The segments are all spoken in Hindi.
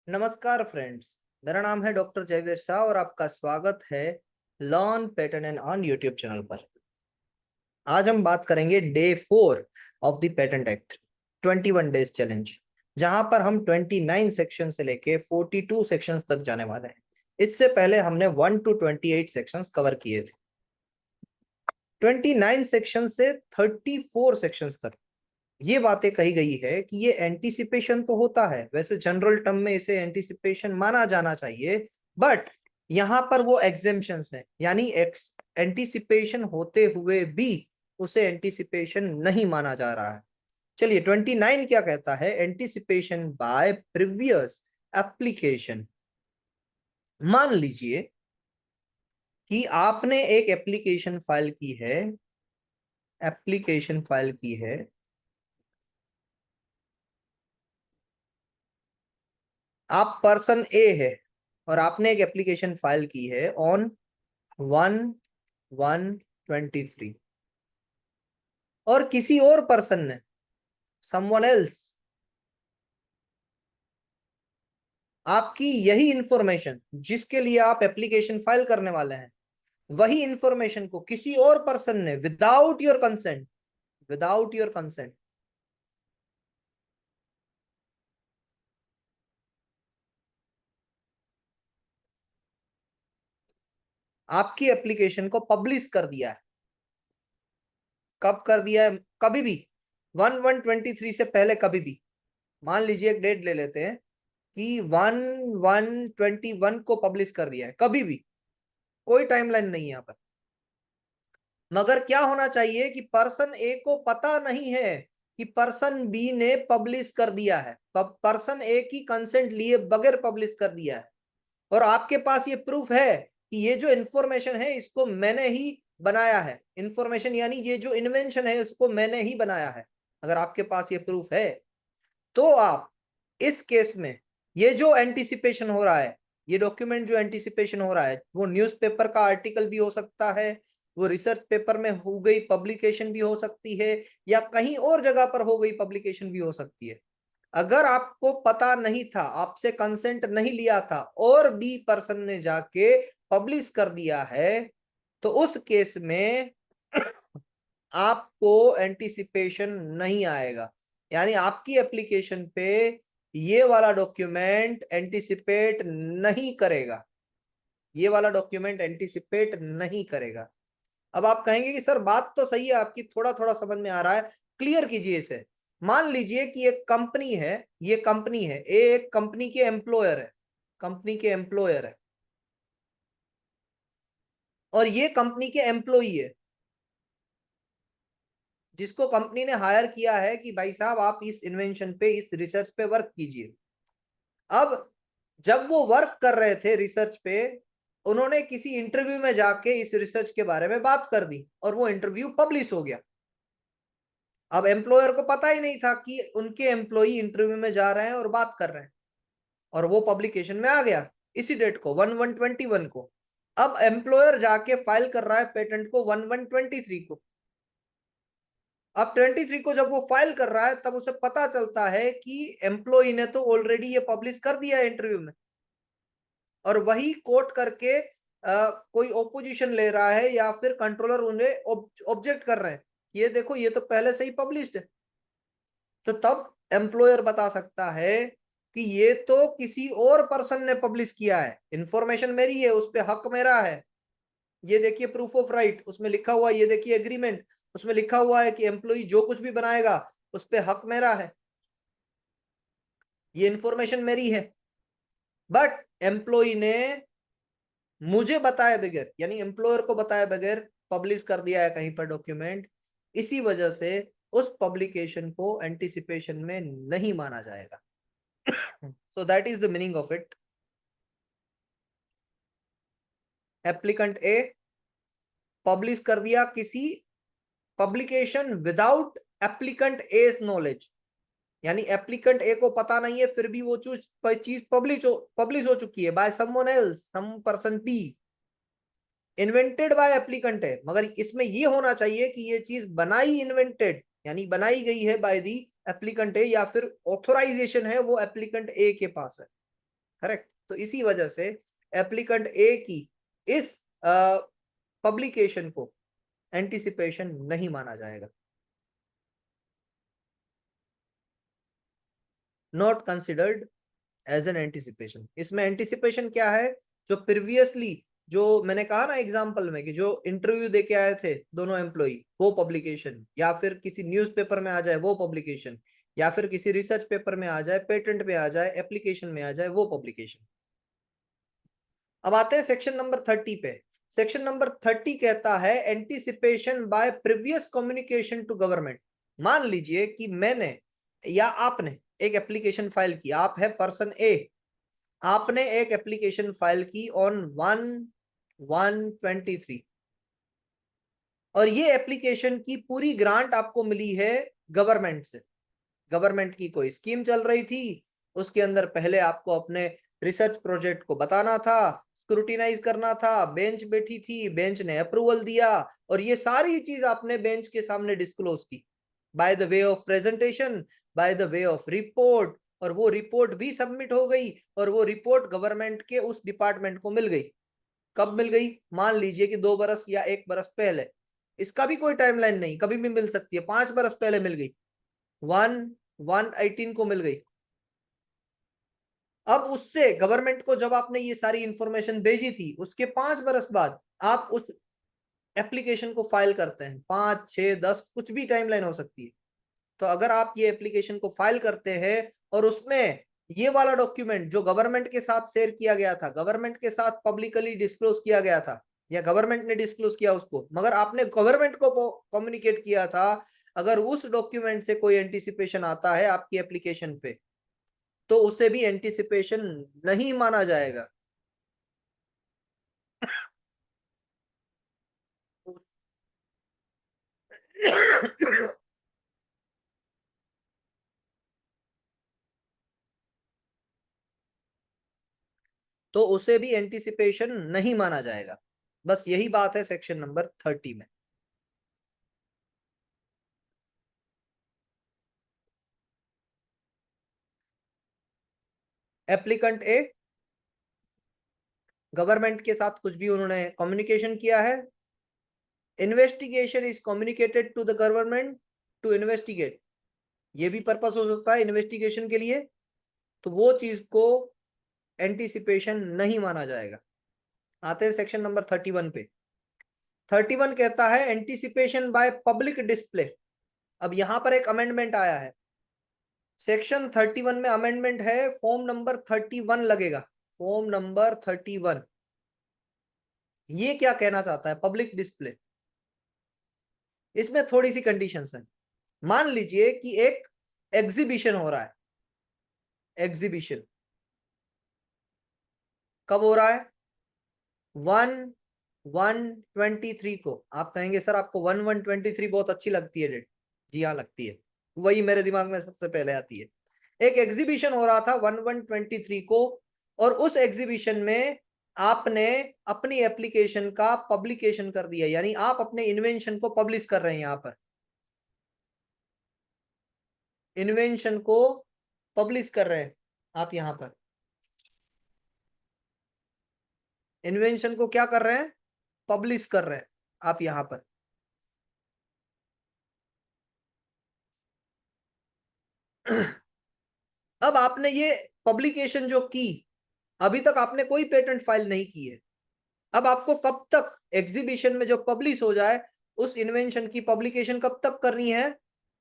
नमस्कार फ्रेंड्स। मेरा नाम है डॉक्टर जयवीर शाह और आपका स्वागत है learn pattern and on YouTube channel पर। आज हम बात करेंगे day 4 of the patent act 21 days challenge, जहां पर हम 29 सेक्शन से लेके 42 सेक्शंस तक जाने वाले हैं। इससे पहले हमने 1 to 28 सेक्शंस कवर किए थे। 29 सेक्शन से 34 सेक्शंस तक ये बातें कही गई है कि ये एंटीसिपेशन तो होता है, वैसे जनरल टर्म में इसे एंटीसिपेशन माना जाना चाहिए, बट यहां पर वो एग्जेम्पशंस है, यानी एंटीसिपेशन होते हुए भी उसे एंटीसिपेशन नहीं माना जा रहा है। चलिए 29 क्या कहता है? Anticipation by previous application. मान लीजिए कि आपने एक एप्लीकेशन फाइल की है, एप्लीकेशन फाइल की है, आप पर्सन ए है और आपने एक एप्लीकेशन फाइल की है ऑन 1/1/23 और किसी और पर्सन ने, समवन एल्स, आपकी यही इंफॉर्मेशन जिसके लिए आप एप्लीकेशन फाइल करने वाले हैं, वही इंफॉर्मेशन को किसी और पर्सन ने विदाउट योर कंसेंट आपकी एप्लीकेशन को पब्लिश कर दिया है। कब कर दिया है? कभी भी 1/1/23 से पहले कभी भी। मान लीजिए एक डेट ले लेते हैं कि 1/1/21 को पब्लिश कर दिया है, कभी भी, कोई टाइमलाइन नहीं है यहाँ पर। मगर क्या होना चाहिए कि पर्सन ए को पता नहीं है कि पर्सन बी ने पब्लिश कर दिया है, पर्सन ए की कंसेंट लिए बगैर पब्लिश कर दिया है, और आपके पास ये प्रूफ है कि ये जो इंफॉर्मेशन है इसको मैंने ही बनाया है। इंफॉर्मेशन यानी ये जो इन्वेंशन है इसको मैंने ही बनाया है। अगर आपके पास ये प्रूफ है तो आप इस केस में ये जो एंटीसिपेशन हो रहा है, ये डॉक्यूमेंट जो एंटीसिपेशन हो रहा है, वो न्यूज़पेपर का आर्टिकल भी हो सकता है, वो रिसर्च पेपर में हो गई पब्लिकेशन भी हो सकती है, या कहीं और जगह पर हो गई पब्लिकेशन भी हो सकती है। अगर आपको पता नहीं था, आपसे कंसेंट नहीं लिया था और बी पर्सन ने जाके पब्लिश कर दिया है, तो उस केस में आपको एंटीसिपेशन नहीं आएगा। यानी आपकी एप्लीकेशन पे ये वाला डॉक्यूमेंट एंटीसिपेट नहीं करेगा, ये वाला डॉक्यूमेंट एंटीसिपेट नहीं करेगा। अब आप कहेंगे कि सर बात तो सही है आपकी, थोड़ा थोड़ा समझ में आ रहा है, क्लियर कीजिए इसे। मान लीजिए कि एक कंपनी है, ये कंपनी है, एक कंपनी के एम्प्लॉयर है, कंपनी के एम्प्लॉयर है, और ये कंपनी के एम्प्लॉई है, जिसको कंपनी ने हायर किया है कि भाई साहब आप इस इन्वेंशन पे, इस रिसर्च पे वर्क कीजिए। अब जब वो वर्क कर रहे थे रिसर्च पे, उन्होंने किसी इंटरव्यू में जाके इस रिसर्च के बारे में बात कर दी और वो इंटरव्यू पब्लिश हो गया। अब एम्प्लॉयर को पता ही नहीं था कि उनके एम्प्लॉई इंटरव्यू में जा रहे हैं और बात कर रहे हैं, और वो पब्लिकेशन में आ गया इसी डेट को, 1/1/21 को। अब एम्प्लॉयर जाके फाइल कर रहा है पेटेंट को 1/1/23 को। अब 23 को जब वो फाइल कर रहा है तब उसे पता चलता है कि एम्प्लॉई ने तो ऑलरेडी ये पब्लिश कर दिया है इंटरव्यू में, और वही कोट करके कोई ओपोजिशन ले रहा है या फिर कंट्रोलर उन्हें ऑब्जेक्ट कर रहे हैं, ये देखो ये तो पहले से ही पब्लिश्ड है। तो तब एम्प्लॉयर बता सकता है कि ये तो किसी और पर्सन ने पब्लिश किया है, इंफॉर्मेशन मेरी है, उस पर हक मेरा है। ये देखिए प्रूफ ऑफ राइट, उसमें लिखा हुआ है, ये देखिए एग्रीमेंट, उसमें लिखा हुआ है कि एम्प्लॉई जो कुछ भी बनाएगा उस पर हक मेरा है, ये इंफॉर्मेशन मेरी है। बट एम्प्लॉई ने मुझे बताए बगैर, यानी एम्प्लॉयर को बताए बगैर पब्लिश कर दिया है कहीं पर डॉक्यूमेंट, इसी वजह से उस पब्लिकेशन को एंटिसिपेशन में नहीं माना जाएगा। So that is the meaning of it. Applicant A publish कर दिया किसी publication without applicant A's knowledge, यानी एप्लीकेंट ए को पता नहीं है, फिर भी वो चीज पब्लिश हो चुकी है by someone else, some person B, invented by applicant है। मगर इसमें ये होना चाहिए कि ये चीज बनाई इन्वेंटेड, यानी बनाई गई है बाय दी एप्लीकेंट ए, या फिर ऑथोराइजेशन है वो एप्लीकेंट ए के पास है। करेक्ट। तो इसी वजह से एप्लीकेंट ए की इस पब्लिकेशन को एंटिसिपेशन नहीं माना जाएगा, not considered as an anticipation. इसमें एंटिसिपेशन क्या है, जो प्रीवियसली, जो मैंने कहा ना एग्जांपल में कि जो इंटरव्यू दे के आए थे दोनों एम्प्लॉय, वो पब्लिकेशन, या फिर किसी न्यूज़पेपर में आ जाए वो पब्लिकेशन, या फिर किसी रिसर्च पेपर में आ जाए, पेटेंट में आ जाए, एप्लीकेशन में आ जाए, वो पब्लिकेशन। अब आते हैं सेक्शन नंबर 30 पे। सेक्शन नंबर 30 कहता है anticipation by previous communication to government. मान लीजिए कि मैंने या आपने एक एप्लीकेशन फाइल की, आप है पर्सन ए, आपने एक एप्लीकेशन फाइल की ऑन 1/1/23, और ये एप्लीकेशन की पूरी ग्रांट आपको मिली है गवर्नमेंट से। गवर्नमेंट की कोई स्कीम चल रही थी, उसके अंदर पहले आपको अपने रिसर्च प्रोजेक्ट को बताना था, स्क्रूटिनाइज करना था, बेंच बैठी थी, बेंच ने अप्रूवल दिया, और ये सारी चीज आपने बेंच के सामने डिस्क्लोज की by the way of presentation, by the way of report, और वो रिपोर्ट भी सबमिट हो गई, और वो रिपोर्ट गवर्नमेंट के उस डिपार्टमेंट को मिल गई। कब मिल गई, मान लीजिए कि 2 बरस या 1 बरस पहले, इसका भी कोई टाइमलाइन नहीं, कभी भी मिल सकती है, 5 बरस पहले मिल गई, 1/1/18 को मिल गई। अब उससे गवर्नमेंट को जब आपने ये सारी इंफॉर्मेशन भेजी थी, उसके 5 बरस बाद आप उस एप्लीकेशन को फाइल करते हैं, 5 6 10 कुछ भी टाइमलाइन हो सकती है। तो अगर आप ये एप्लीकेशन को फाइल करते हैं और उसमें ये वाला डॉक्यूमेंट जो गवर्नमेंट के साथ शेयर किया गया था, गवर्नमेंट के साथ पब्लिकली डिस्क्लोज किया गया था, या गवर्नमेंट ने डिस्क्लोज किया उसको, मगर आपने गवर्नमेंट को कम्युनिकेट किया था, अगर उस डॉक्यूमेंट से कोई एंटिसिपेशन आता है आपकी एप्लीकेशन पे, तो उसे भी एंटिसिपेशन नहीं माना जाएगा। तो उसे भी एंटिसिपेशन नहीं माना जाएगा। बस यही बात है सेक्शन नंबर 30 में। एप्लीकेंट ए, गवर्नमेंट के साथ कुछ भी उन्होंने कम्युनिकेशन किया है, investigation is communicated to the government to investigate, ये भी पर्पस हो सकता है इन्वेस्टिगेशन के लिए, तो वो चीज को एंटिसिपेशन नहीं माना जाएगा। आते हैं सेक्शन नंबर 31 पे। 31 कहता है एंटिसिपेशन बाय पब्लिक डिस्प्ले। अब यहां पर एक अमेंडमेंट आया है, सेक्शन 31 में अमेंडमेंट है, फॉर्म नंबर 31 लगेगा, फॉर्म नंबर 31। ये क्या कहना चाहता है, पब्लिक डिस्प्ले, इसमें थोड़ी सी कंडीशंस है। मान लीजिए कि एक एग्जीबिशन हो रहा है, एग्जीबिशन कब हो रहा है, 1/1/23 को। आप कहेंगे सर आपको 1/1/23 बहुत अच्छी लगती है डेट। जी हाँ लगती है, वही मेरे दिमाग में सबसे पहले आती है। एक एग्जीबिशन हो रहा था 1/1/23 को, और उस एग्जीबिशन में आपने अपनी एप्लीकेशन का पब्लिकेशन कर दिया, यानी आप अपने इन्वेंशन को पब्लिश कर रहे हैं। यहाँ पर इन्वेंशन को पब्लिश कर रहे हैं आप, यहाँ पर इन्वेंशन को क्या कर रहे हैं, पब्लिश कर रहे हैं आप यहाँ पर। अब आपने ये पब्लिकेशन जो की, अभी तक आपने कोई पेटेंट फाइल नहीं की है। अब आपको कब तक एग्जीबिशन में जो पब्लिश हो जाए उस इन्वेंशन की पब्लिकेशन कब तक करनी है,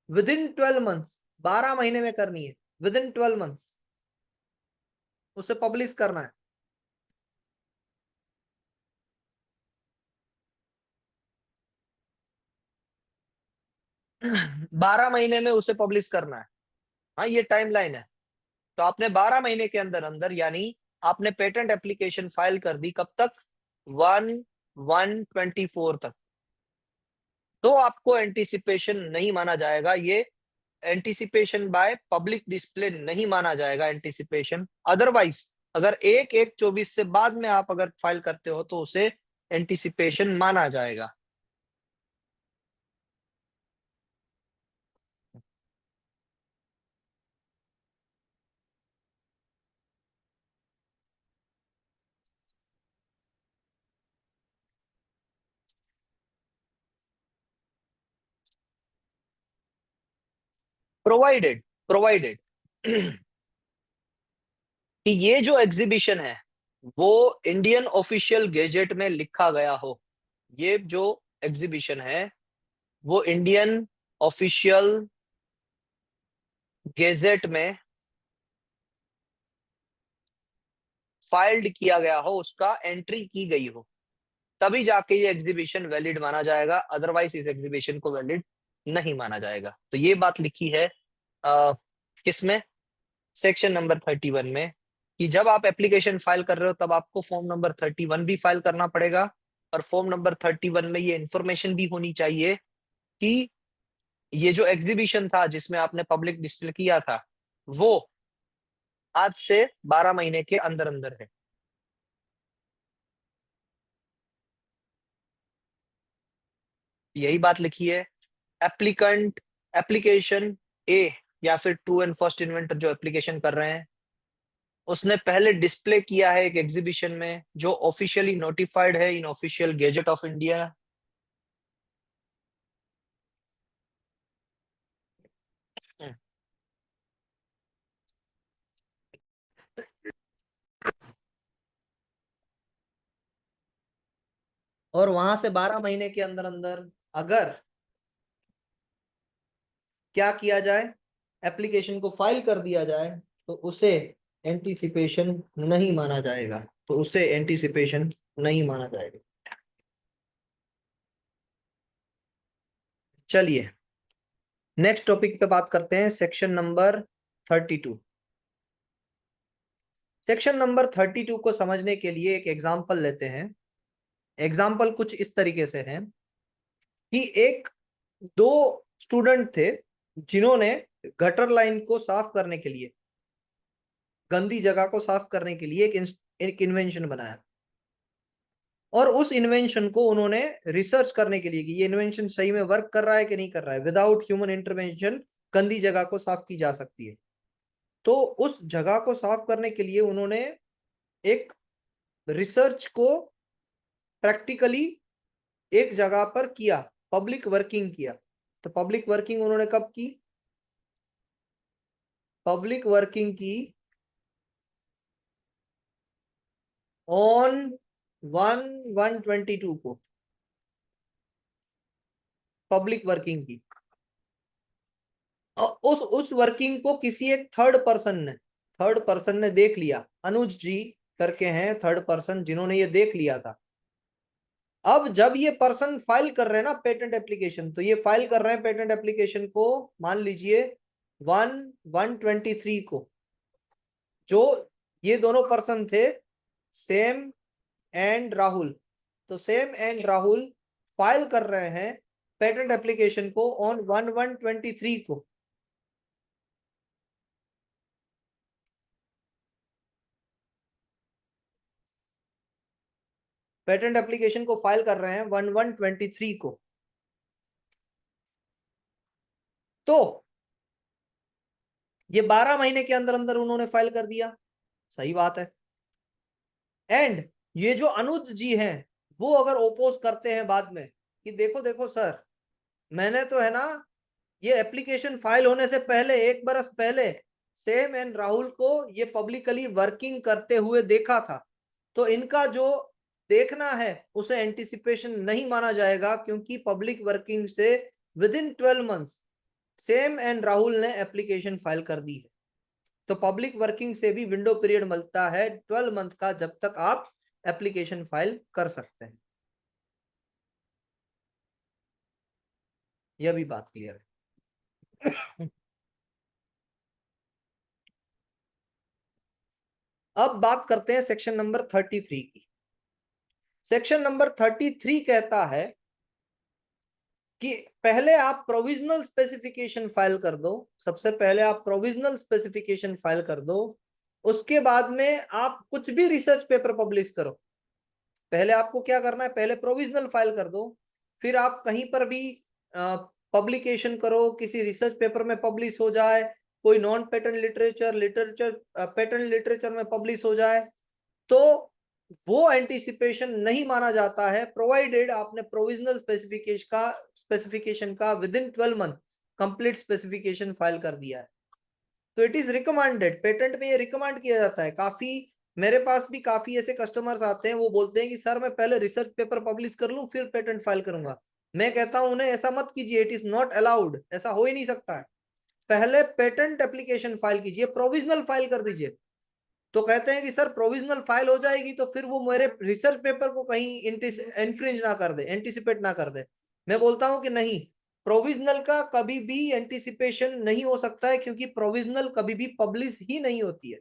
विद इन 12 मंथ्स, 12 महीने में करनी है, विद इन 12 मंथ्स उसे पब्लिश करना है। 12 महीने में उसे पब्लिश करना है, हाँ ये टाइमलाइन है। तो आपने 12 महीने के अंदर अंदर, यानी आपने पेटेंट एप्लीकेशन फाइल कर दी कब तक, 1/1/24 तक, तो आपको एंटिसिपेशन नहीं माना जाएगा। ये एंटिसिपेशन बाय पब्लिक डिस्प्ले नहीं माना जाएगा एंटिसिपेशन। अदरवाइज अगर 1/1/24 से बाद में आप अगर फाइल करते हो तो उसे एंटिसिपेशन माना जाएगा। प्रोवाइडेड प्रोवाइडेड कि ये जो एग्जीबिशन है वो इंडियन ऑफिशियल गेजेट में लिखा गया हो, ये जो एग्जीबिशन है वो इंडियन ऑफिशियल गेजेट में फाइल्ड किया गया हो, उसका एंट्री की गई हो, तभी जाके ये एग्जीबिशन वैलिड माना जाएगा, अदरवाइज इस एग्जीबिशन को वैलिड नहीं माना जाएगा। तो ये बात लिखी है किसमें, सेक्शन नंबर 31 में, कि जब आप एप्लीकेशन फाइल कर रहे हो तब आपको फॉर्म नंबर 31 भी फाइल करना पड़ेगा, और फॉर्म नंबर 31 में ये इंफॉर्मेशन भी होनी चाहिए कि ये जो एग्जीबिशन था जिसमें आपने पब्लिक डिस्प्ले किया था वो आज से 12 महीने के अंदर अंदर है। यही बात लिखी है। एप्लीकेंट एप्लीकेशन ए या फिर ट्रू एंड फर्स्ट इन्वेंटर जो एप्लीकेशन कर रहे हैं उसने पहले डिस्प्ले किया है एक एग्जीबिशन में जो ऑफिशियली नोटिफाइड है इन ऑफिशियल गेजेट ऑफ इंडिया। और वहां से 12 महीने के अंदर अंदर अगर क्या किया जाए, एप्लीकेशन को फाइल कर दिया जाए, तो उसे एंटीसिपेशन नहीं माना जाएगा, तो उसे एंटीसिपेशन नहीं माना जाएगा। चलिए नेक्स्ट टॉपिक पे बात करते हैं, सेक्शन नंबर 32। सेक्शन नंबर 32 को समझने के लिए एक एग्जांपल लेते हैं। एग्जाम्पल कुछ इस तरीके से है कि एक दो स्टूडेंट थे जिन्होंने गटर लाइन को साफ करने के लिए, गंदी जगह को साफ करने के लिए एक इन्वेंशन बनाया, और उस इन्वेंशन को उन्होंने रिसर्च करने के लिए कि ये इन्वेंशन सही में वर्क कर रहा है कि नहीं कर रहा है, विदाउट ह्यूमन इंटरवेंशन गंदी जगह को साफ की जा सकती है। तो उस जगह को साफ करने के लिए उन्होंने एक रिसर्च को प्रैक्टिकली एक जगह पर किया, पब्लिक वर्किंग किया। तो पब्लिक वर्किंग उन्होंने कब की, पब्लिक वर्किंग की ऑन 1/1/22 को, पब्लिक वर्किंग की। और उस वर्किंग को किसी एक थर्ड पर्सन ने देख लिया, अनुज जी करके हैं थर्ड पर्सन जिन्होंने ये देख लिया था। अब जब ये पर्सन फाइल कर रहे हैं ना पेटेंट एप्लीकेशन, तो ये फाइल कर रहे हैं पेटेंट एप्लीकेशन को मान लीजिए 1/1/23 को। जो ये दोनों पर्सन थे सेम एंड राहुल, तो सेम एंड राहुल फाइल कर रहे हैं पेटेंट एप्लीकेशन को ऑन 1/1/23 को। पेटेंट एप्लीकेशन को फाइल कर रहे हैं 1/1/23 को। तो ये 12 महीने के अंदर अंदर उन्होंने फाइल कर दिया, सही बात है। एंड ये जो अनुज जी हैं वो अगर ओपोज करते हैं बाद में कि देखो देखो सर, मैंने तो है ना ये एप्लीकेशन फाइल होने से पहले, एक बरस पहले सेम एंड राहुल को ये पब्लिकली वर्किंग करते हुए देखा था, तो इनका जो देखना है उसे एंटिसिपेशन नहीं माना जाएगा, क्योंकि पब्लिक वर्किंग से with in 12 months same and Rahul ने एप्लीकेशन फाइल कर दी है। तो पब्लिक वर्किंग से भी विंडो पीरियड मिलता है 12 मंथ का, जब तक आप एप्लीकेशन फाइल कर सकते हैं। यह भी बात क्लियर है। अब बात करते हैं सेक्शन नंबर 33 की। सेक्शन नंबर 33 कहता है कि पहले आप प्रोविजनल स्पेसिफिकेशन फाइल कर दो, सबसे पहले आप प्रोविजनल स्पेसिफिकेशन फाइल कर दो, उसके बाद में आप कुछ भी रिसर्च पेपर पब्लिश करो। पहले आपको क्या करना है, पहले प्रोविजनल फाइल कर दो, फिर आप कहीं पर भी पब्लिकेशन करो, किसी रिसर्च पेपर में पब्लिश हो जाए, कोई non patent literature patent literature में पब्लिश हो जाए, तो वो एंटीसिपेशन नहीं माना जाता है, प्रोवाइडेड आपने प्रोविजनल स्पेसिफिकेशन का with in 12 month complete specification file कर दिया है। तो इट इज रिकमेंडेड, पेटेंट में ये रिकमेंड किया जाता है। काफी मेरे पास भी काफी ऐसे कस्टमर्स आते हैं, वो बोलते हैं कि सर मैं पहले रिसर्च पेपर पब्लिश कर लूं फिर पेटेंट फाइल करूंगा। मैं कहता हूं उन्हें ऐसा मत कीजिए, इट इज नॉट अलाउड, ऐसा हो ही नहीं सकता है। पहले पेटेंट एप्लीकेशन फाइल कीजिए, प्रोविजनल फाइल कर दीजिए। तो कहते हैं कि सर प्रोविजनल फाइल हो जाएगी तो फिर वो मेरे रिसर्च पेपर को कहीं इन्फ्रिंज ना कर दे, एंटिसिपेट ना कर दे। मैं बोलता हूं कि नहीं, प्रोविजनल का कभी भी एंटिसिपेशन नहीं हो सकता है, क्योंकि प्रोविजनल कभी भी पब्लिश ही नहीं होती है।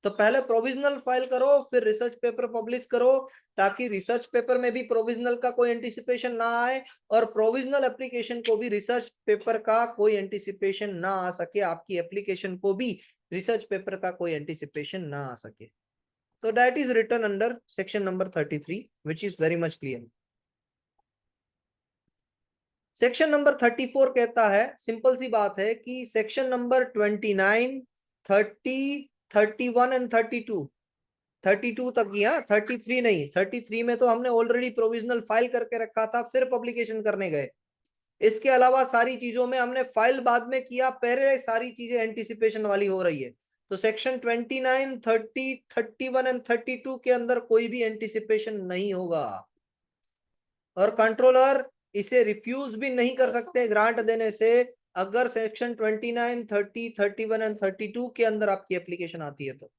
तो पहले प्रोविजनल फाइल करो फिर रिसर्च पेपर पब्लिश करो, ताकि रिसर्च पेपर में भी प्रोविजनल का कोई एंटिसिपेशन ना आए और प्रोविजनल एप्लीकेशन को भी रिसर्च पेपर का कोई एंटिसिपेशन ना आ सके, आपकी एप्लीकेशन को भी रिसर्च पेपर का कोई एंटिसिपेशन ना आ सके। तो that is written under section number 33 which is very much clear. Section number 34 कहता है, सिंपल सी बात है कि सेक्शन नंबर 29, 30, 31 एंड 32, 32 तक ही, हाँ 33 नहीं, 33 में तो हमने ऑलरेडी प्रोविजनल फाइल करके रखा था फिर पब्लिकेशन करने गए। इसके अलावा सारी चीजों में हमने फाइल बाद में किया, पहले सारी चीजें एंटिसिपेशन वाली हो रही है। तो सेक्शन 29, 30, 31 एंड 32 के अंदर कोई भी एंटिसिपेशन नहीं होगा और कंट्रोलर इसे रिफ्यूज भी नहीं कर सकते ग्रांट देने से, अगर सेक्शन 29, 30, 31 एंड 32 के अंदर आपकी एप्लीकेशन आती है तो।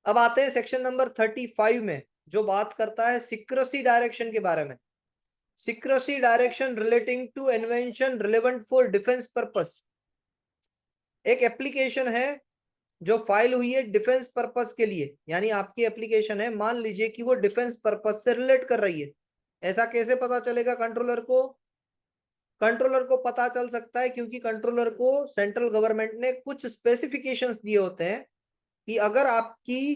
अब आते हैं सेक्शन नंबर 35 में, जो बात करता है सिक्रेसी डायरेक्शन के बारे में। Secrecy direction relating to invention relevant for defence purpose. एक एप्लीकेशन है जो फाइल हुई है डिफेंस पर्पस के लिए, यानी आपकी एप्लीकेशन है, मान लीजिए कि वो डिफेंस पर्पस से रिलेट कर रही है। ऐसा कैसे पता चलेगा कंट्रोलर को? कंट्रोलर को पता चल सकता है क्योंकि कंट्रोलर को सेंट्रल गवर्नमेंट ने कुछ स्पेसिफिकेशंस दिए होते हैं कि अगर आपकी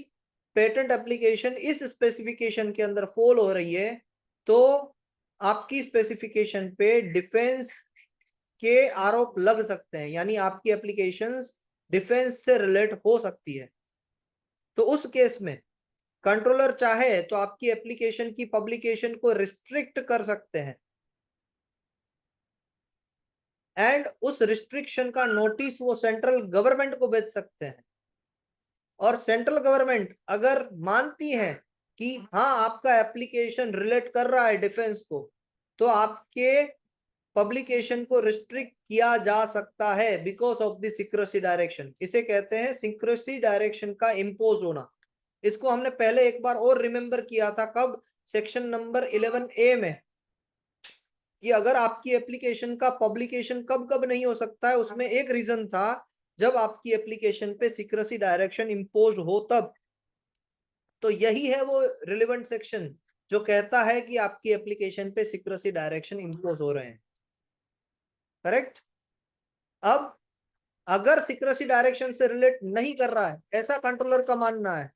पेटेंट एप्लीकेशन इस स्पेसिफिकेशन के अंदर फॉल हो रही है तो आपकी स्पेसिफिकेशन पे डिफेंस के आरोप लग सकते हैं, यानी आपकी एप्लीकेशंस डिफेंस से रिलेट हो सकती है। तो उस केस में कंट्रोलर चाहे तो आपकी एप्लीकेशन की पब्लिकेशन को रिस्ट्रिक्ट कर सकते हैं एंड उस रिस्ट्रिक्शन का नोटिस वो सेंट्रल गवर्नमेंट को भेज सकते हैं। और सेंट्रल गवर्नमेंट अगर मानती है कि हाँ आपका एप्लीकेशन रिलेट कर रहा है डिफेंस को, तो आपके पब्लिकेशन को रिस्ट्रिक्ट किया जा सकता है because of the secrecy direction. इसे कहते हैं सिक्रेसी डायरेक्शन का इम्पोज होना। इसको हमने पहले एक बार और रिमेंबर किया था, कब? सेक्शन नंबर 11A में, कि अगर आपकी एप्लीकेशन का पब्लिकेशन कब कब नहीं हो सकता है, उसमें एक रीजन था जब आपकी एप्लीकेशन पे सिक्रेसी डायरेक्शन इम्पोज हो तब। तो यही है वो रिलेवेंट सेक्शन जो कहता है कि आपकी एप्लीकेशन पे सिक्रेसी डायरेक्शन इम्पोज हो रहे हैं। करेक्ट? अब अगर सिक्रेसी डायरेक्शन से रिलेट नहीं कर रहा है, ऐसा कंट्रोलर का मानना है,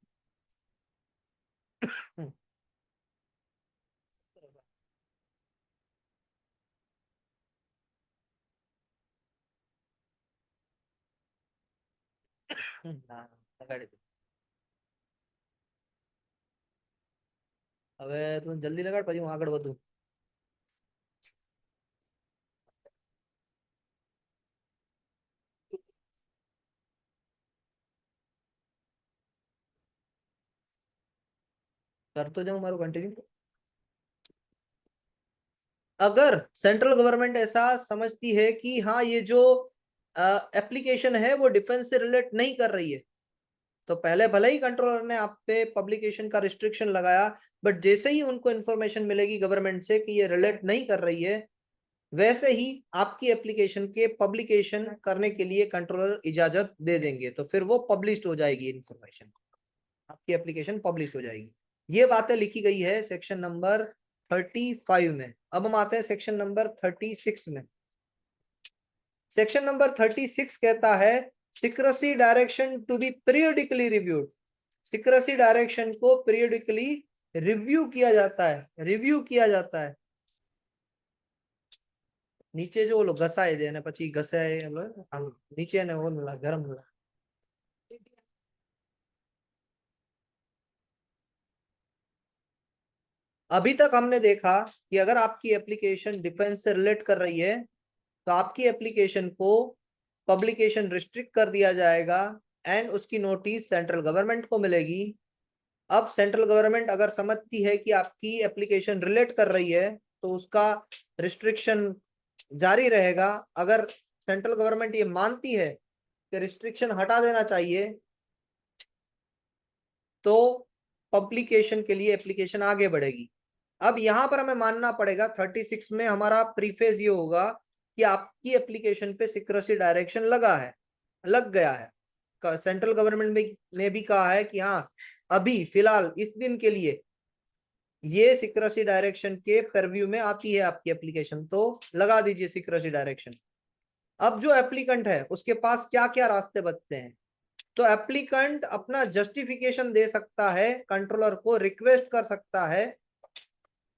હવે તું જલ્દી લગાડ પછી હું આગળ વધું। करतो जाऊं मारू कंटिन्यू। अगर सेंट्रल गवर्नमेंट ऐसा समझती है कि हाँ ये जो एप्लीकेशन है वो डिफेंस से रिलेट नहीं कर रही है, तो पहले भले ही कंट्रोलर ने आप पे पब्लिकेशन का रिस्ट्रिक्शन लगाया, बट जैसे ही उनको इंफॉर्मेशन मिलेगी गवर्नमेंट से कि ये रिलेट नहीं कर रही है, वैसे ही आपकी एप्लीकेशन के पब्लिकेशन करने के लिए कंट्रोलर इजाजत दे देंगे, तो फिर वो पब्लिश हो जाएगी इंफॉर्मेशन, आपकी एप्लीकेशन पब्लिश हो जाएगी। ये बातें लिखी गई है सेक्शन नंबर 35 में। अब हम आते हैं सेक्शन नंबर 36 में। सेक्शन नंबर 36 कहता है secrecy direction to be periodically reviewed. Secrecy direction को पीरियडिकली रिव्यू किया जाता है, रिव्यू किया जाता है। નીચે જો ઓલો ઘસાય છે અને પછી ઘસાય આમ નીચે ને ઓલું ગરમ अभी तक हमने देखा कि अगर आपकी एप्लीकेशन डिफेंस से रिलेट कर रही है तो आपकी एप्लीकेशन को पब्लिकेशन रिस्ट्रिक्ट कर दिया जाएगा एंड उसकी नोटिस सेंट्रल गवर्नमेंट को मिलेगी। अब सेंट्रल गवर्नमेंट अगर समझती है कि आपकी एप्लीकेशन रिलेट कर रही है तो उसका रिस्ट्रिक्शन जारी रहेगा। अगर सेंट्रल गवर्नमेंट ये मानती है कि रिस्ट्रिक्शन हटा देना चाहिए तो पब्लिकेशन के लिए एप्लीकेशन आगे बढ़ेगी। अब यहां पर हमें मानना पड़ेगा 36 में हमारा प्रीफेस ये होगा कि आपकी एप्लीकेशन पे सिक्रेसी डायरेक्शन लग गया है। सेंट्रल गवर्नमेंट ने भी कहा है कि हाँ अभी फिलहाल इस दिन के लिए ये सिक्रेसी डायरेक्शन के परव्यू में आती है आपकी एप्लीकेशन, तो लगा दीजिए सिक्रेसी डायरेक्शन। अब जो एप्लीकेंट है उसके पास क्या क्या रास्ते बचते हैं, तो एप्लीकेंट अपना जस्टिफिकेशन दे सकता है, कंट्रोलर को रिक्वेस्ट कर सकता है।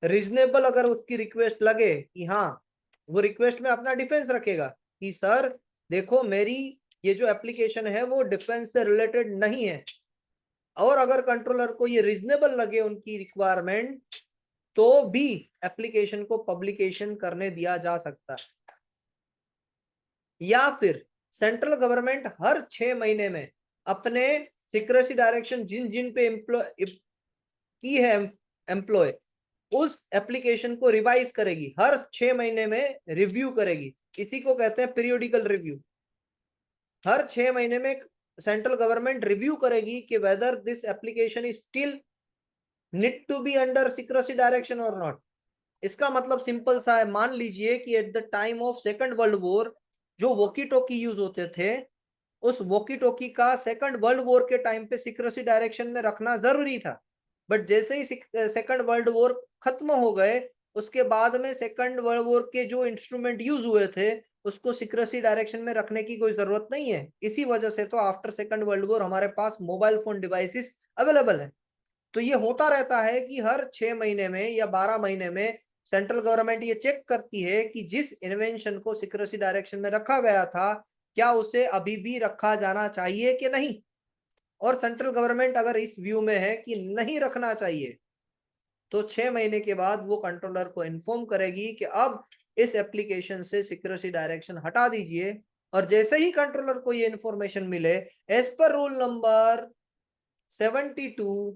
रीजनेबल अगर उसकी रिक्वेस्ट लगे कि हाँ, वो रिक्वेस्ट में अपना डिफेंस रखेगा कि सर देखो मेरी ये जो एप्लीकेशन है वो डिफेंस से रिलेटेड नहीं है, और अगर कंट्रोलर को ये रीजनेबल लगे उनकी रिक्वायरमेंट तो भी एप्लीकेशन को पब्लिकेशन करने दिया जा सकता है। या फिर सेंट्रल गवर्नमेंट हर 6 महीने में अपने सिक्रेसी डायरेक्शन जिन जिन पे की है एम्प्लॉय उस एप्लीकेशन को रिवाइज करेगी, हर 6 महीने में रिव्यू करेगी। इसी को कहते हैं पीरियोडिकल रिव्यू। हर 6 महीने में सेंट्रल गवर्नमेंट रिव्यू करेगी कि whether this application is still need to be under secrecy direction और नॉट। इसका मतलब सिंपल सा है, मान लीजिए कि at the time of second world war जो वॉकी टॉकी यूज होते थे, उस वॉकी टॉकी का सेकंड वर्ल्ड वॉर के टाइम पे सिक्रेसी डायरेक्शन में रखना जरूरी था। बट जैसे ही सेकंड वर्ल्ड वॉर खत्म हो गए उसके बाद में सेकंड वर्ल्ड वॉर के जो इंस्ट्रूमेंट यूज हुए थे उसको सिक्रेसी डायरेक्शन में रखने की कोई जरूरत नहीं है। इसी वजह से तो आफ्टर सेकंड वर्ल्ड वॉर हमारे पास मोबाइल फोन डिवाइसेस अवेलेबल है। तो ये होता रहता है कि हर 6 महीने में या 12 महीने में सेंट्रल गवर्नमेंट ये चेक करती है कि जिस इन्वेंशन को सिक्रेसी डायरेक्शन में रखा गया था क्या उसे अभी भी रखा जाना चाहिए कि नहीं। और सेंट्रल गवर्नमेंट अगर इस व्यू में है कि नहीं रखना चाहिए तो 6 महीने के बाद वो कंट्रोलर को इन्फॉर्म करेगी कि अब इस एप्लीकेशन से सिक्रेसी डायरेक्शन हटा दीजिए। और जैसे ही कंट्रोलर को ये इंफॉर्मेशन मिले as per rule number 72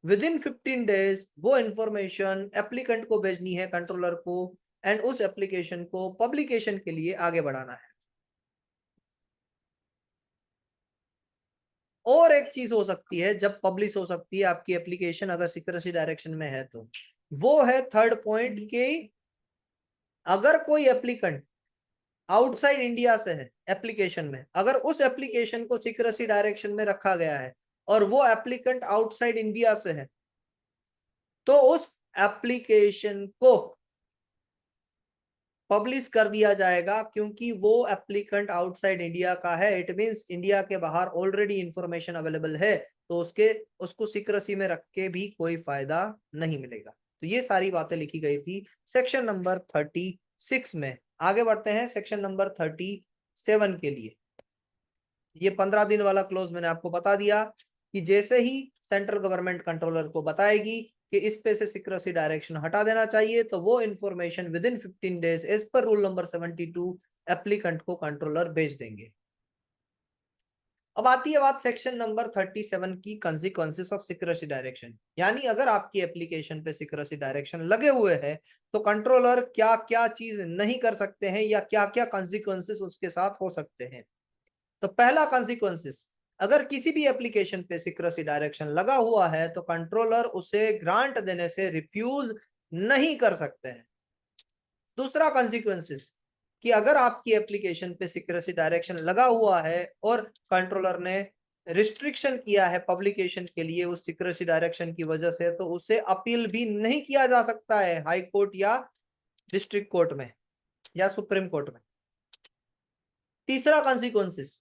within 15 days वो इंफॉर्मेशन एप्लीकेंट को भेजनी है कंट्रोलर को एंड उस एप्लीकेशन को पब्लिकेशन के लिए आगे बढ़ाना है। और एक चीज हो सकती है जब पब्लिश हो सकती है आपकी एप्लीकेशन अगर सिक्रेसी डायरेक्शन में है तो वो है थर्ड पॉइंट के अगर कोई एप्लीकेंट आउटसाइड इंडिया से है एप्लीकेशन में, अगर उस एप्लीकेशन को सिक्रेसी डायरेक्शन में रखा गया है और वो एप्लीकेंट आउटसाइड इंडिया से है तो उस एप्लीकेशन को पब्लिश कर दिया जाएगा क्योंकि वो एप्लीकेंट आउटसाइड इंडिया का है। इट मींस इंडिया के बाहर ऑलरेडी इंफॉर्मेशन अवेलेबल है तो उसको सीक्रेसी में रख के भी कोई फायदा नहीं मिलेगा। तो ये सारी बातें लिखी गई थी सेक्शन नंबर 36 में। आगे बढ़ते हैं सेक्शन नंबर 37 के लिए। ये 15 दिन वाला क्लोज मैंने आपको बता दिया कि जैसे ही सेंट्रल गवर्नमेंट कंट्रोलर को बताएगी कि इस पे से सिक्रेसी डायरेक्शन हटा देना चाहिए तो वो information within 15 days as per rule number 72 applicant को कंट्रोलर भेज देंगे। अब आती है बात सेक्शन नंबर 37 की कंसिक्वेंसेस ऑफ सिक्रेसी डायरेक्शन, यानी अगर आपकी एप्लीकेशन पे सिक्रेसी डायरेक्शन लगे हुए हैं तो कंट्रोलर क्या क्या चीज नहीं कर सकते हैं या क्या क्या कंसिक्वेंसेस उसके साथ हो सकते हैं। तो पहला कॉन्सिक्वेंसेस, अगर किसी भी एप्लीकेशन पे सिक्रेसी डायरेक्शन लगा हुआ है तो कंट्रोलर उसे ग्रांट देने से रिफ्यूज नहीं कर सकते हैं। दूसरा कॉन्सिक्वेंसेस कि अगर आपकी एप्लीकेशन पे सिक्रेसी डायरेक्शन लगा हुआ है और कंट्रोलर ने रिस्ट्रिक्शन किया है पब्लिकेशन के लिए उस सिक्रेसी डायरेक्शन की वजह से तो उसे अपील भी नहीं किया जा सकता है हाई कोर्ट या डिस्ट्रिक्ट कोर्ट में या सुप्रीम कोर्ट में। तीसरा कॉन्सिक्वेंसेस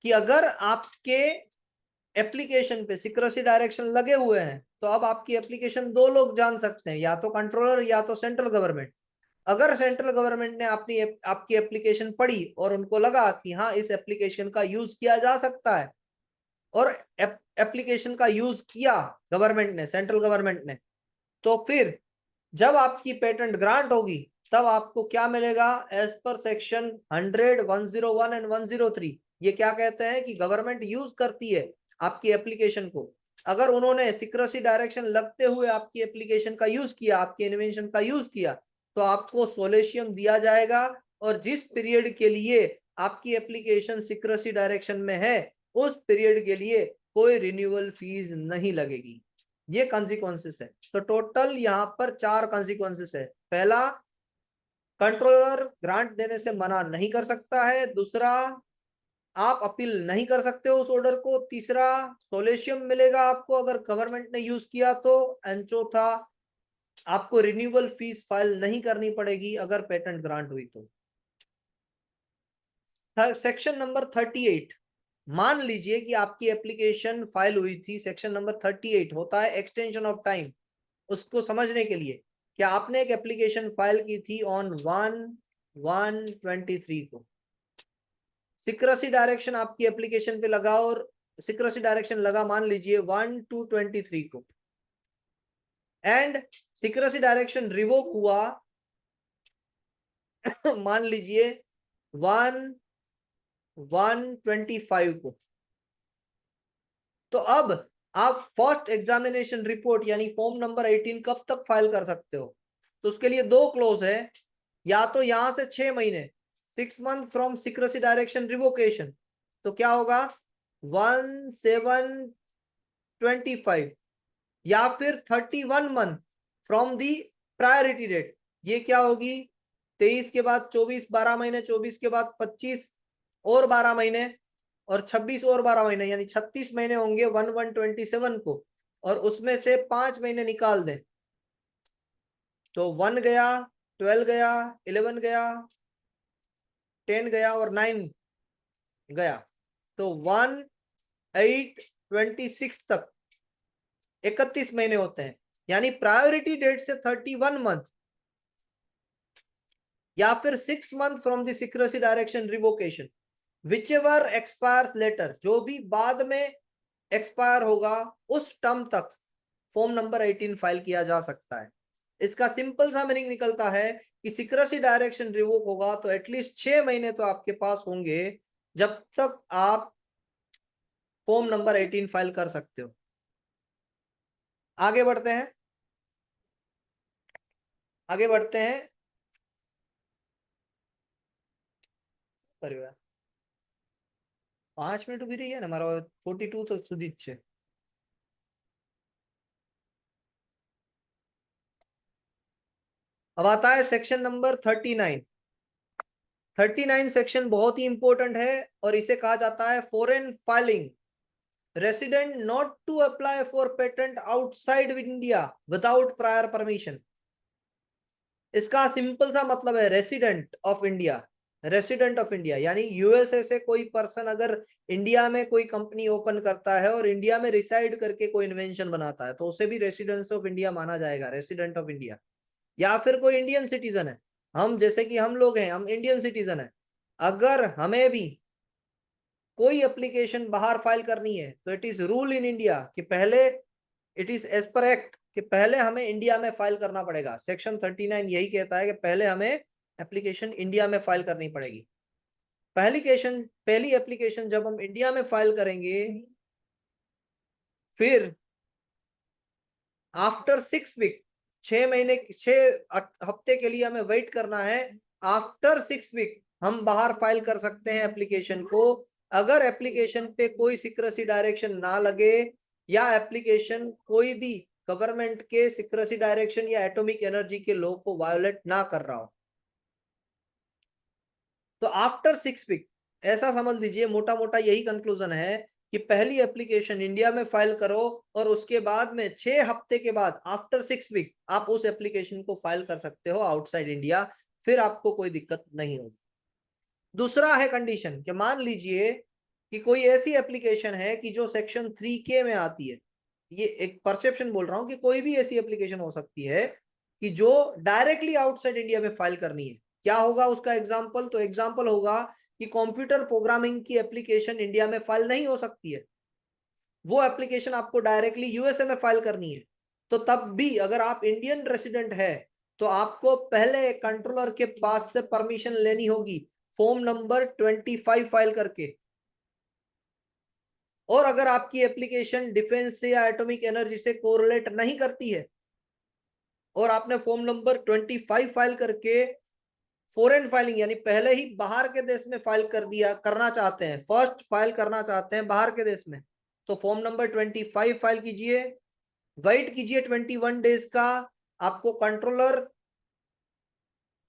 कि अगर आपके एप्लीकेशन पे सिक्रेसी डायरेक्शन लगे हुए हैं तो अब आपकी एप्लीकेशन दो लोग जान सकते हैं, या तो कंट्रोलर या तो सेंट्रल गवर्नमेंट। अगर सेंट्रल गवर्नमेंट ने आपकी एप्लीकेशन पढ़ी और उनको लगा कि हाँ इस एप्लीकेशन का यूज किया जा सकता है और एप्लीकेशन का यूज किया गवर्नमेंट ने, सेंट्रल गवर्नमेंट ने, तो फिर जब आपकी पेटेंट ग्रांट होगी तब आपको क्या मिलेगा, एज पर सेक्शन 100, 101 एंड 103। ये क्या कहते हैं कि गवर्नमेंट यूज करती है आपकी एप्लीकेशन को, अगर उन्होंने सिक्रेसी डायरेक्शन लगते हुए आपकी एप्लीकेशन का यूज किया, आपके इन्वेंशन का यूज किया, तो आपको सोलेशियम दिया जाएगा, और जिस पीरियड के लिए आपकी एप्लीकेशन सिक्रेसी डायरेक्शन में है उस पीरियड के लिए कोई रिन्यूअल फीस नहीं लगेगी। ये कॉन्सिक्वेंसेस है। तो टोटल यहाँ पर 4 कॉन्सिक्वेंसेस है। पहला, कंट्रोलर ग्रांट देने से मना नहीं कर सकता है। दूसरा, आप अपील नहीं कर सकते हो उस ऑर्डर को। तीसरा, सोलेशियम मिलेगा आपको अगर गवर्नमेंट ने यूज किया तो। एंड चौथा, आपको रिन्यूअल फीस फाइल नहीं करनी पड़ेगी अगर पेटेंट ग्रांट हुई तो। सेक्शन नंबर 38, मान लीजिए कि आपकी एप्लीकेशन फाइल हुई थी। सेक्शन नंबर 38 होता है एक्सटेंशन ऑफ टाइम। उसको समझने के लिए, क्या आपने एक एप्लीकेशन फाइल की थी ऑन 1/1/23 को, सिक्रेसी डायरेक्शन आपकी एप्लीकेशन पे लगा, और सिक्रेसी डायरेक्शन लगा मान लीजिए 1/2/23 को, एंड सिक्रेसी डायरेक्शन रिवोक हुआ मान लीजिए 1/1/25 को। तो अब आप फर्स्ट एग्जामिनेशन रिपोर्ट यानी फॉर्म नंबर 18 कब तक फाइल कर सकते हो, तो उसके लिए 2 क्लोज है। या तो यहां से 6 महीने, 6 month from secrecy direction revocation, तो क्या होगा 1/7/25, या फिर 31 month from the priority date. ये क्या होगी, 23 के बाद 24, 12 महीने, 24 के बाद 25 और 12 महीने, और 26 और 12 महीने, यानी 36 महीने होंगे 1/1/27 को, और उसमें से 5 महीने निकाल दें तो 1 गया, 12 गया, 11 गया, 10 गया और 9 गया, तो 1/8/26 तक 31 महीने होते हैं। यानी प्रायोरिटी डेट से 31 मंथ, या फिर 6 month from the secrecy direction revocation, whichever expires later, जो भी बाद में एक्सपायर होगा उस टर्म तक फॉर्म नंबर 18 फाइल किया जा सकता है। इसका सिंपल सा मीनिंग निकलता है कि सिक्रेसी डायरेक्शन रिवोक होगा तो एटलीस्ट 6 महीने तो आपके पास होंगे जब तक आप फॉर्म नंबर 18 फाइल कर सकते हो। आगे बढ़ते हैं, आगे बढ़ते हैं। परिवार 5 मिनट भी रही है ना हमारा 42 तो सुधी છે। अब आता है सेक्शन नंबर 39। 39 सेक्शन बहुत ही इंपॉर्टेंट है और इसे कहा जाता है foreign filing. Resident not to apply for patent outside India without prior permission. इसका सिंपल सा मतलब है resident of India. Resident of India यानी यूएसए से कोई पर्सन अगर इंडिया में कोई कंपनी ओपन करता है और इंडिया में रिसाइड करके कोई इन्वेंशन बनाता है तो उसे भी रेसिडेंस ऑफ इंडिया माना जाएगा, रेसिडेंट ऑफ इंडिया। या फिर कोई इंडियन सिटीजन है, हम जैसे कि हम लोग हैं, हम इंडियन सिटीजन है, अगर हमें भी कोई एप्लीकेशन बाहर फाइल करनी है तो it is rule in India कि पहले, it is as per act कि पहले हमें इंडिया में फाइल करना पड़ेगा। सेक्शन 39 यही कहता है कि पहले हमें एप्लीकेशन इंडिया में फाइल करनी पड़ेगी। पहली एप्लीकेशन जब हम इंडिया में फाइल करेंगे, फिर आफ्टर 6 वीक, 6 महीने, 6 हफ्ते के लिए हमें वेट करना है। आफ्टर 6 वीक हम बाहर फाइल कर सकते हैं एप्लीकेशन को, अगर एप्लीकेशन पे कोई सिक्रेसी डायरेक्शन ना लगे या एप्लीकेशन कोई भी गवर्नमेंट के सिक्रेसी डायरेक्शन या एटॉमिक एनर्जी के लॉ को वायोलेट ना कर रहा हो। तो आफ्टर 6 वीक, ऐसा समझ लीजिए मोटा मोटा यही कंक्लूजन है कि पहली एप्लीकेशन इंडिया में फाइल करो और उसके बाद में 6 हफ्ते के बाद आफ्टर 6 वीक आप उस एप्लीकेशन को फाइल कर सकते हो आउटसाइड इंडिया, फिर आपको कोई दिक्कत नहीं होगी। दूसरा है कंडीशन कि मान लीजिए कि कोई ऐसी एप्लीकेशन है कि जो सेक्शन 3K में आती है। ये एक परसेप्शन बोल रहा हूं कि कोई भी ऐसी एप्लीकेशन हो सकती है कि जो डायरेक्टली आउटसाइड इंडिया में फाइल करनी है। क्या होगा उसका एग्जाम्पल, तो एग्जाम्पल होगा कि कंप्यूटर प्रोग्रामिंग की एप्लीकेशन इंडिया में फाइल नहीं हो सकती है, वो एप्लीकेशन आपको डायरेक्टली यूएसए में फाइल करनी है। तो तब भी अगर आप इंडियन रेसिडेंट है तो आपको पहले कंट्रोलर के पास से परमिशन लेनी होगी फॉर्म नंबर 25 फाइल करके। और अगर आपकी एप्लीकेशन डिफेंस से या एटॉमिक एनर्जी से कोरिलेट नहीं करती है और आपने फॉर्म नंबर 25 फाइल करके फॉरेन फाइलिंग यानी पहले ही बाहर के देश में फाइल कर दिया करना चाहते हैं, फर्स्ट फाइल करना चाहते हैं बाहर के देश में, तो फॉर्म नंबर 25 फाइल कीजिए, वेट कीजिए 21 डेज का। आपको कंट्रोलर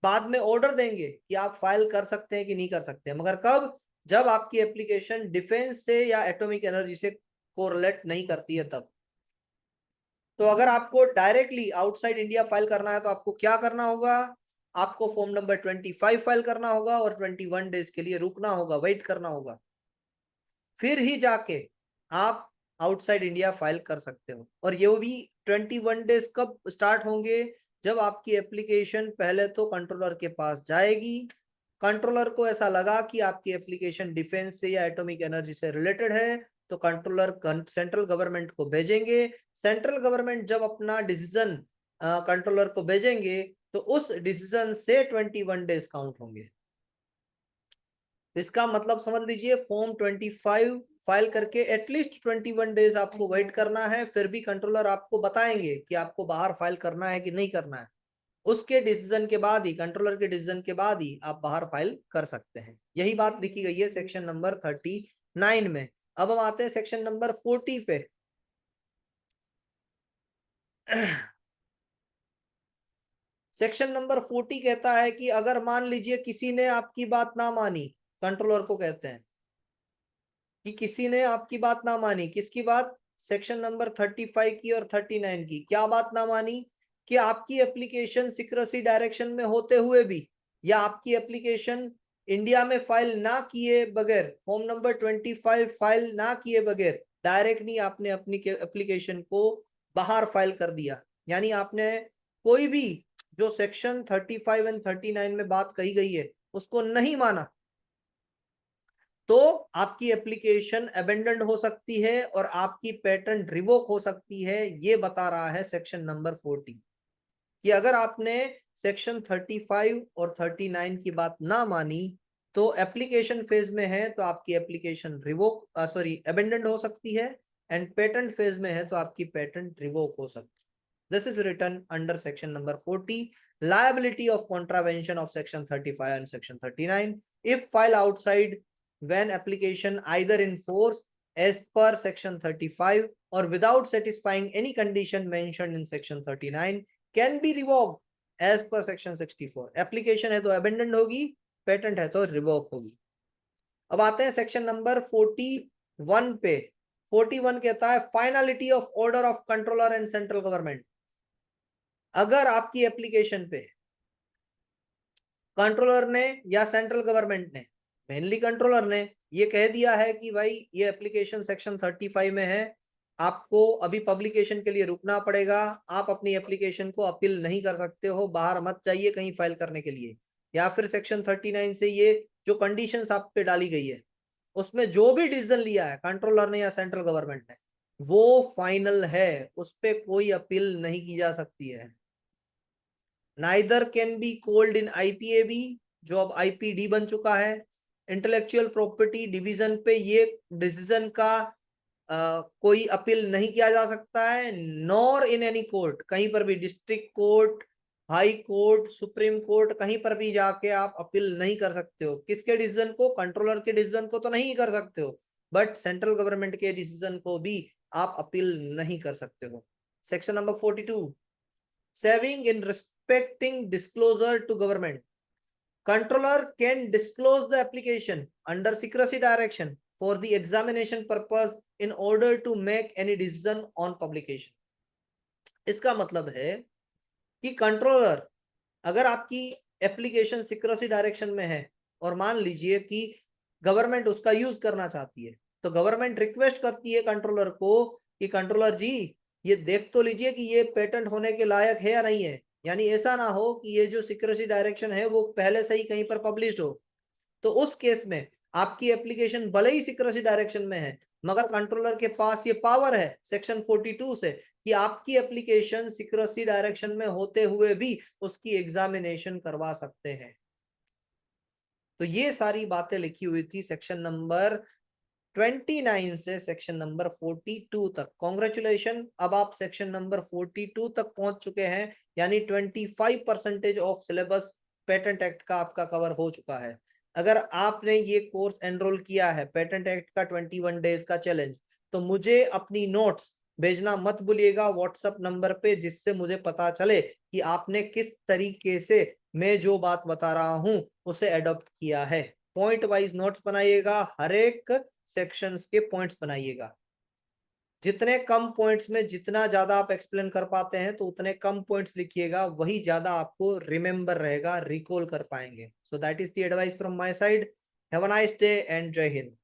बाद में ऑर्डर देंगे कि आप फाइल कर सकते हैं कि नहीं कर सकते हैं, मगर कब, जब आपकी एप्लीकेशन डिफेंस से या एटॉमिक एनर्जी से कोरिलेट नहीं करती है तब। तो अगर आपको डायरेक्टली आउटसाइड इंडिया फाइल करना है तो आपको क्या करना होगा, आपको फॉर्म नंबर 25 फाइल करना होगा और 21 डेज के लिए रुकना होगा, वेट करना होगा, फिर ही जाके आप आउटसाइड इंडिया फाइल कर सकते हो। और ये भी 21 डेज कब स्टार्ट होंगे, जब आपकी एप्लीकेशन पहले तो कंट्रोलर के पास जाएगी, कंट्रोलर को ऐसा लगा कि आपकी एप्लीकेशन डिफेंस से या एटॉमिक एनर्जी से रिलेटेड है, तो कंट्रोलर सेंट्रल गवर्नमेंट को भेजेंगे। सेंट्रल गवर्नमेंट जब अपना डिसीजन कंट्रोलर को भेजेंगे तो उस डिसीजन से 21 डेज काउंट होंगे। इसका मतलब समझ लीजिए फॉर्म 25 फाइल करके एटलीस्ट 21 डेज आपको वेट करना है, फिर भी कंट्रोलर आपको बताएंगे कि आपको बाहर फाइल करना है कि नहीं करना है। उसके डिसीजन के बाद ही, कंट्रोलर के डिसीजन के बाद ही आप बाहर फाइल कर सकते हैं। यही बात लिखी गई है सेक्शन नंबर 39 में। अब हम आते हैं सेक्शन नंबर 40 पे। सेक्शन नंबर 40 कहता है कि अगर मान लीजिए किसी ने आपकी बात ना मानी, कंट्रोलर को कहते हैं कि किसी ने आपकी बात ना मानी, किसकी बात, सेक्शन नंबर 35 की और 39 की। क्या बात ना मानी, कि आपकी एप्लीकेशन सिक्रेसी डायरेक्शन में होते हुए भी या आपकी एप्लीकेशन इंडिया में फाइल ना किए बगैर, फॉर्म नंबर 25 फाइल ना किए बगैर डायरेक्टली आपने अपनी एप्लीकेशन को बाहर फाइल कर दिया, यानी आपने कोई भी जो सेक्शन 35 एंड 39 में बात कही गई है उसको नहीं माना, तो आपकी एप्लीकेशन अबेंडन हो सकती है और आपकी पेटेंट रिवोक हो सकती है। ये बता रहा है सेक्शन नंबर 40 कि अगर आपने सेक्शन 35 और 39 की बात ना मानी तो एप्लीकेशन फेज में है तो आपकी एप्लीकेशन रिवोक अबेंडन हो सकती है, एंड पेटेंट फेज में है तो आपकी पेटेंट रिवोक हो सकती है। This is written under section number 40, liability of contravention of section 35 and section 39 if filed outside when application either in force as per section 35 or without satisfying any condition mentioned in section 39 can be revoked as per section 64। Application है तो अबेंडन होगी, पेटेंट है तो रिवोक होगी। अब आते हैं सेक्शन नंबर 41 पे। 41 कहता है finality of order of controller and central government. अगर आपकी एप्लीकेशन पे कंट्रोलर ने या सेंट्रल गवर्नमेंट ने, मेनली कंट्रोलर ने ये कह दिया है कि भाई ये एप्लीकेशन सेक्शन 35 में है, आपको अभी पब्लिकेशन के लिए रुकना पड़ेगा, आप अपनी एप्लीकेशन को अपील नहीं कर सकते हो, बाहर मत जाइए कहीं फाइल करने के लिए, या फिर सेक्शन 39 से ये जो कंडीशंस आप पे डाली गई है उसमें जो भी डिसीजन लिया है कंट्रोलर ने या सेंट्रल गवर्नमेंट ने वो फाइनल है, उस पर कोई अपील नहीं की जा सकती है। Neither can be called in IPAB जो अब आईपीडी बन चुका है, इंटेलेक्चुअल प्रॉपर्टी डिवीजन पे ये डिसीजन का कोई अपील नहीं किया जा सकता है, नॉर इन एनी कोर्ट, कहीं पर भी district court, high court, supreme court, कहीं पर भी जाके आप अपील नहीं कर सकते हो। किसके डिसीजन को, कंट्रोलर के डिसीजन को तो नहीं कर सकते हो, बट सेंट्रल गवर्नमेंट के डिसीजन को भी आप अपील नहीं कर सकते हो। Section number 42 saving in respecting disclosure to government, controller can disclose the application under secrecy direction for the examination purpose in order to make any decision on publication। इसका मतलब है कि कंट्रोलर अगर आपकी एप्लीकेशन सिक्रेसी डायरेक्शन में है और मान लीजिए कि गवर्नमेंट उसका यूज करना चाहती है, तो गवर्नमेंट रिक्वेस्ट करती है कंट्रोलर को कि कंट्रोलर जी ये देख तो लीजिए कि ये पेटेंट होने के लायक है या नहीं है, यानी ऐसा ना हो कि ये जो सिक्रेसी डायरेक्शन है वो पहले से ही कहीं पर पब्लिश हो। तो उस केस में आपकी एप्लीकेशन भले ही सिक्रेसी डायरेक्शन में है मगर कंट्रोलर के पास ये पावर है सेक्शन 42 से कि आपकी एप्लीकेशन सिक्योरिटी डायरेक्शन में होते हुए भी उसकी एग्जामिनेशन करवा सकते हैं। तो ये सारी बातें लिखी हुई थी सेक्शन नंबर 29 से सेक्शन नंबर 42 तक। कॉन्ग्रेचुलेशन, अब आप सेक्शन नंबर 42 तक पहुंच चुके हैं, यानी 25% ऑफ सिलेबस पेटेंट एक्ट का आपका कवर हो चुका है। अगर आपने ये कोर्स एनरोल किया है पेटेंट एक्ट का 21 डेज का चैलेंज, तो मुझे अपनी नोट्स भेजना मत भूलिएगा व्हाट्सएप नंबर पे, जिससे मुझे पता चले कि आपने किस तरीके से मैं जो बात बता रहा हूं उसे एडॉप्ट किया है। पॉइंट वाइज नोट्स बनाइएगा, हर एक सेक्शंस के पॉइंट्स बनाइएगा। जितने कम पॉइंट्स में जितना ज्यादा आप एक्सप्लेन कर पाते हैं तो उतने कम पॉइंट्स लिखिएगा, वही ज्यादा आपको रिमेंबर रहेगा, रिकॉल कर पाएंगे। सो that is the advice from my side. Have a nice day and जय हिंद।